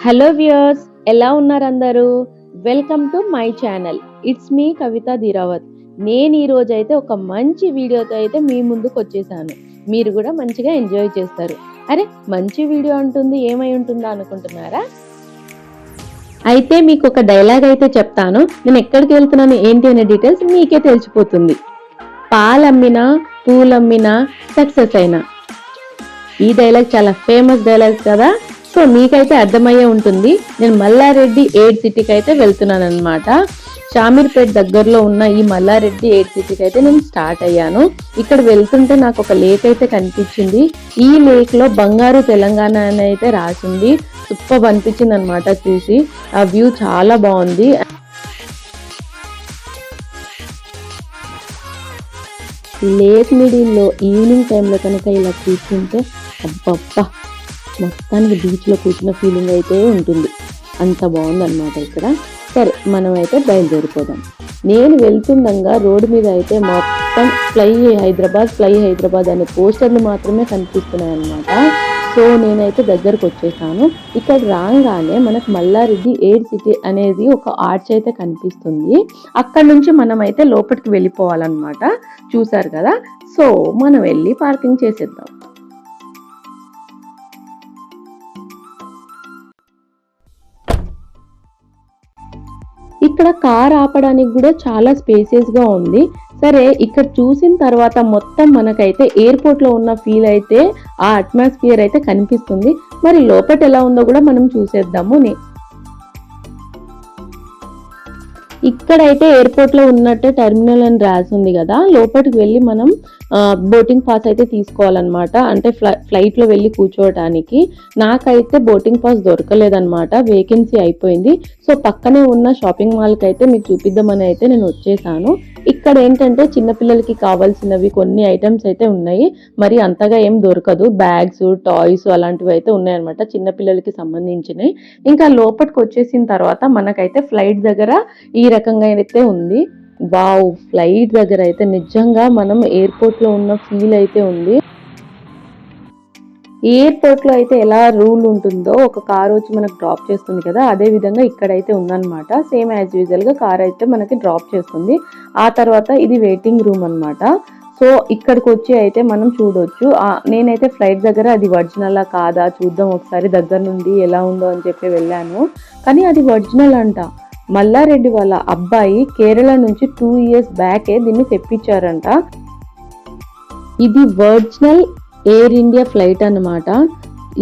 Hello viewers, ఎలా ఉన్నారు అందరూ? Welcome to my channel. It's me Kavitha Dheeravath. నేను ఈ రోజు అయితే ఒక మంచి వీడియోతో అయితే మీ ముందుకు వచ్చేసాను. మీరు కూడా మంచిగా ఎంజాయ్ చేస్తారు. అరే, మంచి వీడియో అంటుంది, ఏమై ఉంటుందా అనుకుంటున్నారా? అయితే మీకు ఒక డైలాగ్ అయితే చెప్తాను. నేను ఎక్కడికి వెళ్తున్నాను ఏంటి అనే డీటెయిల్స్ మీకే తెలిసిపోతుంది. పాలమ్మినా పూలమ్మినా సక్సెస్ అయినా. ఈ డైలాగ్ చాలా ఫేమస్ డైలాగ్ కదా. సో మీకైతే అర్థమయ్యే ఉంటుంది. నేను మల్లారెడ్డి ఎయిడ్ సిటీకి అయితే వెళ్తున్నాను అనమాట. షామీర్పేట్ దగ్గరలో ఉన్న ఈ మల్లారెడ్డి ఎయిడ్ సిటీకి అయితే నేను స్టార్ట్ అయ్యాను. ఇక్కడ వెళ్తుంటే నాకు ఒక లేక్ అయితే కనిపించింది. ఈ లేక్ లో బంగారు తెలంగాణ అని అయితే రాసింది. సూపర్ అనిపించింది అనమాట చూసి. ఆ వ్యూ చాలా బాగుంది. లేక్ మిడిల్లో ఈవినింగ్ టైంలో కనుక ఇలా కూర్చుంటే అబ్బబ్బా, మొత్తానికి బీచ్లో కూర్చున్న ఫీలింగ్ అయితే ఉంటుంది. అంత బాగుందన్నమాట ఇక్కడ. సరే, మనం అయితే బయలుదేరిపోదాం. నేను వెళ్తుండగా రోడ్డు మీద అయితే మొత్తం ఫ్లై హైదరాబాద్ అనే పోస్టర్లు మాత్రమే కనిపిస్తున్నాయి అన్నమాట. సో నేనైతే దగ్గరకు వచ్చేసాను. ఇక్కడ రాగానే మనకు మల్లారెడ్డి ఎయిర్ సిటీ అనేది ఒక ఆర్చ్ అయితే కనిపిస్తుంది. అక్కడ నుంచి మనం అయితే లోపలికి వెళ్ళిపోవాలన్నమాట. చూసారు కదా. సో మనం వెళ్ళి పార్కింగ్ చేసేద్దాం. ఇక్కడ కార్ ఆపడానికి కూడా చాలా స్పేసియస్ గా ఉంది. సరే, ఇక్కడ చూసిన తర్వాత మొత్తం మనకైతే ఎయిర్పోర్ట్ లో ఉన్న ఫీల్ అయితే, ఆ అట్మాస్ఫియర్ అయితే కనిపిస్తుంది. మరి లోపల ఎలా ఉందో కూడా మనం చూసేద్దాము. ఇక్కడైతే ఎయిర్పోర్ట్ లో ఉన్నట్టే టెర్మినల్ అని రాసి ఉంది కదా. లోపలికి వెళ్ళి మనం బోటింగ్ పాస్ అయితే తీసుకోవాలన్నమాట. అంటే ఫ్లైట్ లో వెళ్ళి కూర్చోవడానికి. నాకైతే బోటింగ్ పాస్ దొరకలేదన్నమాట, వేకెన్సీ అయిపోయింది. సో పక్కనే ఉన్న షాపింగ్ మాల్ కి అయితే మీకు చూపిద్దామని అయితే నేను వచ్చేసాను. ఇక్కడ ఏంటంటే చిన్నపిల్లలకి కావాల్సినవి కొన్ని ఐటమ్స్ అయితే ఉన్నాయి. మరి అంతగా ఏం దొరకదు. బ్యాగ్స్, టాయ్స్ అలాంటివి అయితే ఉన్నాయన్నమాట, చిన్నపిల్లలకి సంబంధించినవి. ఇంకా లోపలికి వచ్చేసిన తర్వాత మనకైతే ఫ్లైట్ దగ్గర ఈ రకంగా అయితే ఉంది. వావ్, ఫ్లైట్ దగ్గర అయితే నిజంగా మనం ఎయిర్పోర్ట్ లో ఉన్న ఫీల్ అయితే ఉంది. ఎయిర్పోర్ట్ లో అయితే ఎలా రూల్ ఉంటుందో, ఒక కార్ వచ్చి మనకు డ్రాప్ చేస్తుంది కదా, అదే విధంగా ఇక్కడైతే ఉందన్నమాట. సేమ్ యాజ్ యూజువల్ గా కార్ అయితే మనకి డ్రాప్ చేస్తుంది. ఆ తర్వాత ఇది వెయిటింగ్ రూమ్ అన్నమాట. సో ఇక్కడికి వచ్చి అయితే మనం చూడొచ్చు. నేనైతే ఫ్లైట్ దగ్గర అది ఒరిజినలా కాదా చూద్దాం ఒకసారి దగ్గర నుండి ఎలా ఉందో అని చెప్పి వెళ్ళాను. కానీ అది ఒరిజినల్ అంట. మల్లారెడ్డి వాళ్ళ అబ్బాయి కేరళ నుంచి 2 years బ్యాకే దీన్ని తెప్పించారంట. ఇది ఒరిజినల్ ఎయిర్ ఇండియా ఫ్లైట్ అన్నమాట.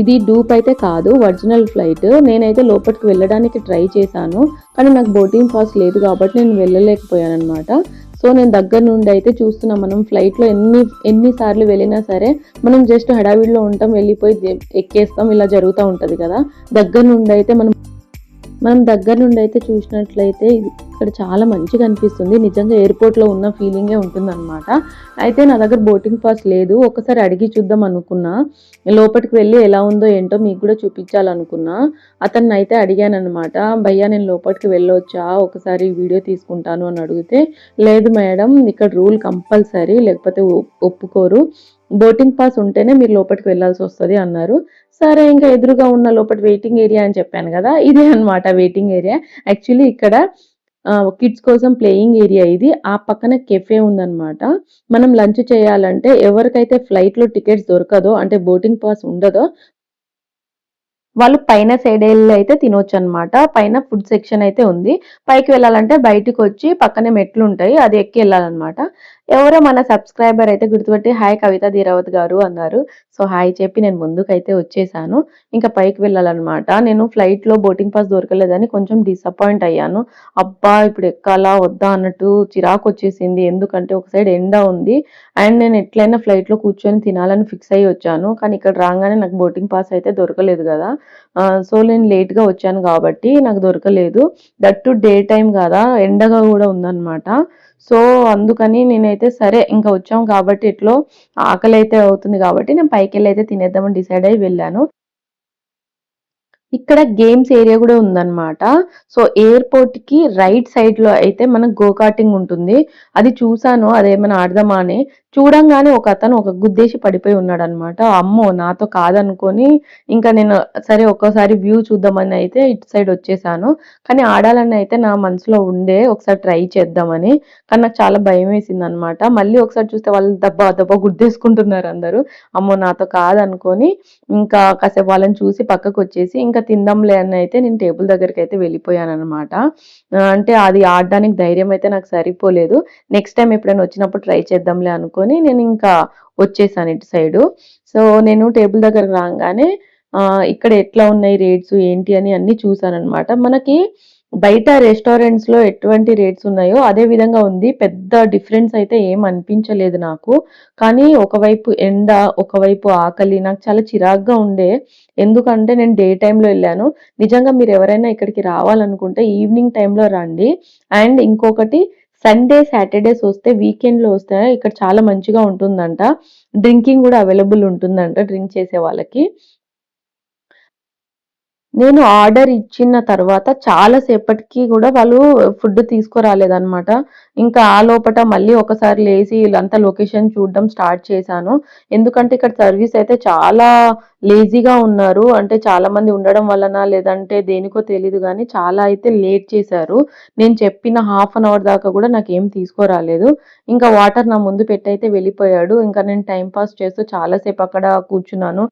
ఇది డూప్ అయితే కాదు, ఒరిజినల్ ఫ్లైట్. నేనైతే లోపలికి వెళ్ళడానికి ట్రై చేశాను, కానీ నాకు బోటింగ్ పాస్ లేదు కాబట్టి నేను వెళ్ళలేకపోయాను అనమాట. సో నేను దగ్గర నుండి అయితే చూస్తున్నా. మనం ఫ్లైట్లో ఎన్నిసార్లు వెళ్ళినా సరే మనం జస్ట్ హడావిడిలో ఉంటాం, వెళ్ళిపోయి ఎక్కేస్తాం, ఇలా జరుగుతూ ఉంటుంది కదా. దగ్గర నుండి అయితే మనం దగ్గర నుండి అయితే చూసినట్లయితే ఇక్కడ చాలా మంచిగా అనిపిస్తుంది. నిజంగా ఎయిర్పోర్ట్లో ఉన్న ఫీలింగే ఉంటుంది అనమాట. అయితే నా దగ్గర బోటింగ్ పాస్ లేదు. ఒకసారి అడిగి చూద్దాం అనుకున్నా. లోపలికి వెళ్ళి ఎలా ఉందో ఏంటో మీకు కూడా చూపించాలనుకున్నా. అతన్ని అయితే అడిగాను అనమాట. భయ్యా, నేను లోపలికి వెళ్ళొచ్చా, ఒకసారి వీడియో తీసుకుంటాను అని అడిగితే, లేదు మేడం, ఇక్కడ రూల్ కంపల్సరీ, లేకపోతే ఒప్పుకోరు. బోటింగ్ పాస్ ఉంటేనే మీరు లోపలికి వెళ్ళాల్సి వస్తుంది అన్నారు. సరే, ఇంకా ఎదురుగా ఉన్న లోపల వెయిటింగ్ ఏరియా అని చెప్పాను కదా, ఇదే అనమాట వెయిటింగ్ ఏరియా. యాక్చువల్లీ ఇక్కడ కిడ్స్ కోసం ప్లేయింగ్ ఏరియా ఇది. ఆ పక్కన కెఫే ఉందన్నమాట. మనం లంచ్ చేయాలంటే ఎవరికైతే ఫ్లైట్ లో టికెట్స్ దొరకదో, అంటే బోటింగ్ పాస్ ఉండదో, వాళ్ళు పైన సైడ్ వెళ్ళి అయితే తినొచ్చు అనమాట. పైన ఫుడ్ సెక్షన్ అయితే ఉంది. పైకి వెళ్ళాలంటే బయటికి వచ్చి పక్కనే మెట్లు ఉంటాయి, అది ఎక్కి వెళ్ళాలన్నమాట. ఎవరో మన సబ్స్క్రైబర్ అయితే గుర్తుపట్టి హాయ్ కవిత ధీరావత్ గారు అన్నారు. సో హాయ్ చెప్పి నేను ముందుకైతే వచ్చేసాను. ఇంకా పైకి వెళ్ళాలన్నమాట. నేను ఫ్లైట్ లో బోటింగ్ పాస్ దొరకలేదని కొంచెం డిసప్పాయింట్ అయ్యాను. అబ్బా, ఇప్పుడు ఎక్కాలా వద్దా అన్నట్టు చిరాకు వచ్చేసింది. ఎందుకంటే ఒక సైడ్ ఎండ ఉంది, అండ్ నేను ఎట్లయినా ఫ్లైట్ లో కూర్చొని తినాలని ఫిక్స్ అయ్యి వచ్చాను. కానీ ఇక్కడ రాగానే నాకు బోటింగ్ పాస్ అయితే దొరకలేదు కదా. సో నేను లేట్ గా వచ్చాను కాబట్టి నాకు దొరకలేదు. దట్ టు డే టైం కదా, ఎండగా కూడా ఉందన్నమాట. సో అందుకని నేనైతే సరే ఇంకా వచ్చాం కాబట్టి ఎట్లో ఆకలి అయితే అవుతుంది కాబట్టి నేను పైకి వెళ్ళి అయితే తినేద్దామని డిసైడ్ అయ్యి వెళ్ళాను. ఇక్కడ గేమ్స్ ఏరియా కూడా ఉందన్నమాట. సో ఎయిర్పోర్ట్ కి రైట్ సైడ్ లో అయితే మనకు గో కార్టింగ్ ఉంటుంది. అది చూసాను, అదేమైనా ఆడదామా అని. చూడంగానే ఒకతను ఒక గుద్దేసి పడిపోయి ఉన్నాడనమాట. అమ్మో! నాతో కాదనుకోని ఇంకా నేను సరే ఒక్కసారి వ్యూ చూద్దామని అయితే ఇటు సైడ్ వచ్చేసాను. కానీ ఆడాలని అయితే నా మనసులో ఉండే ఒకసారి ట్రై చేద్దామని. కానీ నాకు చాలా భయమేసిందనమాట. మళ్ళీ ఒకసారి చూస్తే వాళ్ళు దబ్బా దబ్బా గుద్దేసుకుంటున్నారు అందరూ. అమ్మో! నాతో కాదనుకోని ఇంకా కాసేపు వాళ్ళని చూసి పక్కకొచ్చేసి ఇంకా తిందాంలే అని అయితే నేను టేబుల్ దగ్గరికైతే వెళ్ళిపోయాననమాట. అంటే అది ఆడడానికి ధైర్యం అయితే నాకు సరిపోలేదు. నెక్స్ట్ టైమ్ ఎప్పుడైనా వచ్చినప్పుడు ట్రై చేద్దాంలే అనుకోని నేను ఇంకా వచ్చేసాను ఇటు సైడు. సో, నేను టేబుల్ దగ్గరకు రాంగానే ఇక్కడ ఎట్లా ఉన్నాయి రేట్స్ ఏంటి అని అన్నీ చూసాననమాట. మనకి బయట రెస్టారెంట్స్‌లో ఎటువంటి రేట్స్ ఉన్నాయో అదే విధంగా ఉంది. పెద్ద డిఫరెన్స్ అయితే ఏం అనిపించలేదు నాకు. కానీ ఒకవైపు ఎండ, ఒకవైపు ఆకలి నాకు చాలా చిరాకుగా ఉండే. ఎందుకంటే నేను డే టైమ్‌లో ఎళ్ళాను. నిజంగా మీరెవరైనా ఇక్కడికి రావాలనుకుంటే ఈవినింగ్ టైమ్‌లో రండి. అండ్ ఇంకొకటి సండే, సాటర్‌డేస్ వస్తే వీకెండ్‌లో వస్తే ఇక్కడ చాలా మంచిగా ఉంటుందంట. డ్రింకింగ్ గూడా అవైలబుల్ ఉంటుందంట డ్రింక్ చేసే వాళ్ళకి. నేను ఆర్డర్ ఇచ్చిన తర్వాత చాలా సేపటికి గూడా వాళ్ళు ఫుడ్ తీసుకురాలేదనమాట. ఇంకా ఆ లోపట మళ్ళీ ఒకసారి లేసి ఈళ్ళంతా లొకేషన్ చూడడం స్టార్ట్ చేశాను. ఎందుకంటే ఇక్కడ సర్వీస్ అయితే చాలా లేజీగా ఉన్నారు. అంటే చాలా మంది ఉండడం వలన లేదంటే దేనికో తెలీదు గానీ చాలా అయితే లేట్ చేశారు. నేను చెప్పిన హాఫ్ అన్ అవర్ దాకా గూడా నాకేం తీసుకురాలేదు. ఇంకా వాటర్ నా ముందు పెట్టయితే వెళ్ళిపోయాడు. ఇంకా నేను టైమ్ పాస్ చేస్తూ చాలా సేపు అక్కడ కూర్చున్నాను.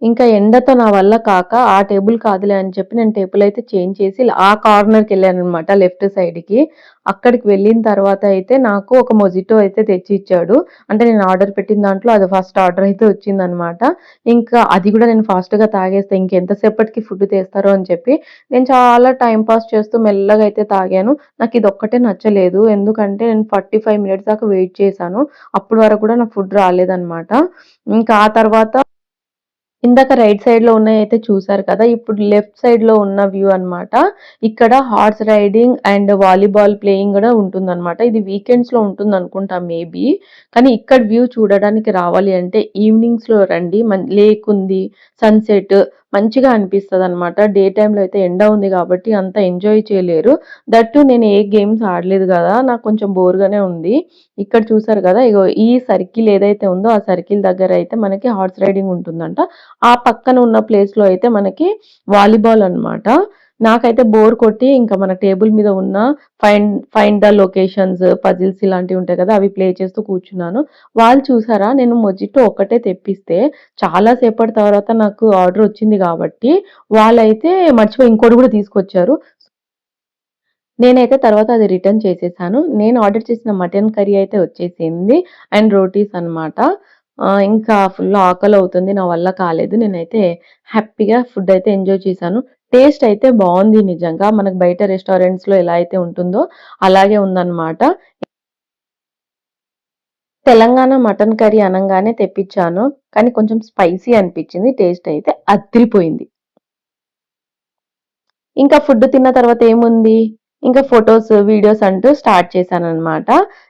ఇంకా ఎండతో నా వల్ల కాక ఆ టేబుల్ కాదులే అని చెప్పి నేను టేబుల్ అయితే చేంజ్ చేసి ఆ కార్నర్‌కెళ్ళాననమాట లెఫ్ట్ సైడ్‌కి. అక్కడికి వెళ్ళిన తర్వాత అయితే నాకు ఒక మొజిటో అయితే తెచ్చి ఇచ్చాడు. అంటే నేను ఆర్డర్ పెట్టిన దాంట్లో అది ఫస్ట్ ఆర్డర్ అయితే వచ్చిందనమాట. ఇంకా అది కూడా నేను ఫాస్ట్‌గా తాగేస్తా. ఇంకెంత సేపటికి ఫుడ్ తెస్తారో అని చెప్పి నేను చాలా టైమ్ పాస్ చేస్తూ మెల్లగా అయితే తాగాను. నాకిదొక్కటే నచ్చలేదు. ఎందుకంటే నేను 45 మినిట్స్ దాకా వెయిట్ చేశాను. అప్పటి వరకు కూడా నాకు ఫుడ్ రాలేదనమాట. ఇంకా ఆ తర్వాత ఇందాక రైట్ సైడ్‌లో ఉన్నయయితే చూసారు కదా! ఇప్పుడు లెఫ్ట్ సైడ్‌లో ఉన్న వ్యూ అన్నమాట. ఇక్కడ horse riding and volleyball playing గూడా ఉంటుందన్నమాట. ఇది వీకెండ్స్‌లో ఉంటుందనుకుంటా మేబీ. కానీ ఇక్కడ వ్యూ చూడడానికి రావాలి అంటే ఈవినింగ్స్‌లో రండి. లేక్ ఉంది, సన్‌సెట్ మంచిగా అనిపిస్తదన్నమాట. డే టైమ్‌లో అయితే ఎండ ఉంది గాబట్టి అంత ఎంజాయ్ చేయలేరు. దట్ టూ నేను ఏ గేమ్స్ ఆడలేదు గదా! నాకు కొంచెం బోర్‌గానే ఉంది. ఇక్కడ చూసారు గదా! ఇగో ఈ సర్కిల్ ఏదైతే ఉందో ఆ సర్కిల్ దగ్గర అయితే మనకి హార్స్ రైడింగ్ ఉంటుందంట. ఆ పక్కన ఉన్న ప్లేస్‌లో అయితే మనకి వాలీబాల్ అన్నమాట. నాకైతే బోర్ కొట్టి ఇంకా మన టేబుల్ మీద ఉన్న ఫైండ్ ద లొకేషన్స్, పజిల్స్ ఇలాంటివి ఉంటాయి కదా! అవి ప్లే చేస్తూ కూర్చున్నాను. వాళ్ళు చూసారా నేను మొజిటో ఒక్కటే తెప్పిస్తే చాలా సేపటి తర్వాత నాకు ఆర్డర్ వచ్చింది కాబట్టి వాళ్ళైతే మర్చిపోయి ఇంకోటి కూడా తీసుకొచ్చారు. నేనైతే తర్వాత అది రిటర్న్ చేసేసాను. నేను ఆర్డర్ చేసిన మటన్ కర్రీ అయితే వచ్చేసింది. అండ్ రోటీస్ అన్నమాట. ఇంకా ఫుల్ ఆకలవుతుంది. నా వల్ల కాలేదు. నేనైతే హ్యాపీగా ఫుడ్ అయితే ఎంజాయ్ చేశాను. టేస్ట్ అయితే బావుంది నిజంగా. మనకు బయట రెస్టారెంట్స్‌లో ఎలా అయితే ఉంటుందో అలాగే ఉందన్నమాట. తెలంగాణ మటన్ కర్రీ అనంగానే తెప్పిచ్చాను. కానీ కొంచెం స్పైసీ అనిపిచ్చింది. టేస్ట్ అయితే అద్దిరిపోయింది. ఇంకా ఫుడ్ తిన్న తర్వాత ఏముంది, ఇంకా ఫోటోస్, వీడియోస్ అంటూ స్టార్ట్ చేశాననమాట.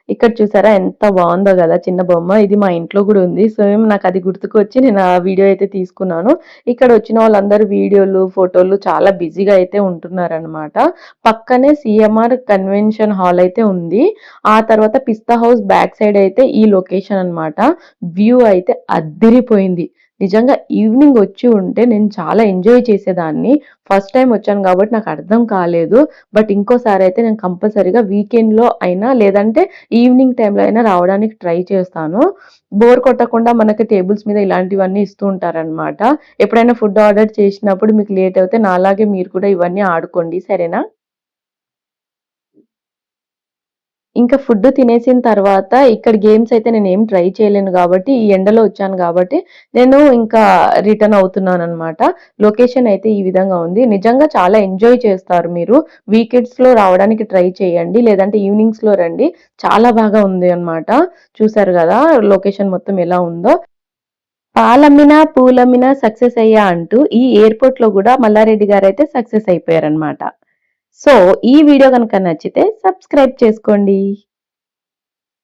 ఇక్కడ చూసారా ఎంత బావుందో గదా! చిన్న బొమ్మ. ఇది మా ఇంట్లో గూడా ఉంది. సేమ్ నాకది గుర్తుకొచ్చి నేను ఆ వీడియో అయితే తీసుకున్నాను. ఇక్కడొచ్చిన వాళ్ళందరూ వీడియోలు, ఫోటోలు చాలా బిజీగా అయితే ఉంటున్నారనమాట. పక్కనే సీఎంఆర్ కన్వెన్షన్ హాల్ అయితే ఉంది. ఆ తర్వాత పిస్తా హౌస్ బ్యాక్ సైడ్ అయితే ఈ లొకేషన్ అనమాట. వ్యూ అయితే అద్దిరిపోయింది. నిజంగా ఈవినింగ్ వచ్చి ఉంటే నేను చాలా ఎంజాయ్ చేసేదాన్ని. ఫస్ట్ టైమ్ వచ్చాను గాబట్టి నాకర్థం కాలేదు. బట్ ఇంకోసారయితే నేను కంపల్సరీగా వీకెండ్‌లో అయినా లేదంటే ఈవినింగ్ టైమ్‌లో అయినా రావడానికి ట్రై చేస్తాను. బోర్ కొట్టకుండా మనకి టేబుల్స్ మీద ఇలాంటివన్నీ ఇస్తూ ఉంటారనమాట. ఎప్పుడైనా ఫుడ్ ఆర్డర్ చేసినప్పుడు మీకు లేట్ అవుతే నాలాగే మీరు కూడా ఇవన్నీ ఆడుకోండి. సరేనా? ఇంకా ఫుడ్ తినేసిన తర్వాత ఇక్కడ గేమ్స్ అయితే నేనేం ట్రై చేయలేను గాబట్టి, ఈ ఎండలో వచ్చాను గాబట్టి, నేను ఇంకా రిటర్న్ అవుతున్నాననమాట. లొకేషన్ అయితే ఈ విధంగా ఉంది. నిజంగా చాలా ఎంజాయ్ చేస్తారు మీరు. వీకెండ్స్‌లో రావడానికి ట్రై చేయండి. లేదంటే ఈవినింగ్స్‌లో రండి. చాలా బాగా ఉంది అన్నమాట. చూసారు గదా! లొకేషన్ మొత్తం ఎలా ఉందో. పాలమ్మినా, పూలమ్మినా సక్సెస్ అయ్యా అంటూ ఈ ఎయిర్‌పోర్ట్‌లో గూడా మల్లారెడ్డి గారైతే సక్సెస్ అయిపోయారనమాట. సో, ఈ వీడియో గనుక నచ్చితే సబ్స్క్రైబ్ చేసుకోండి.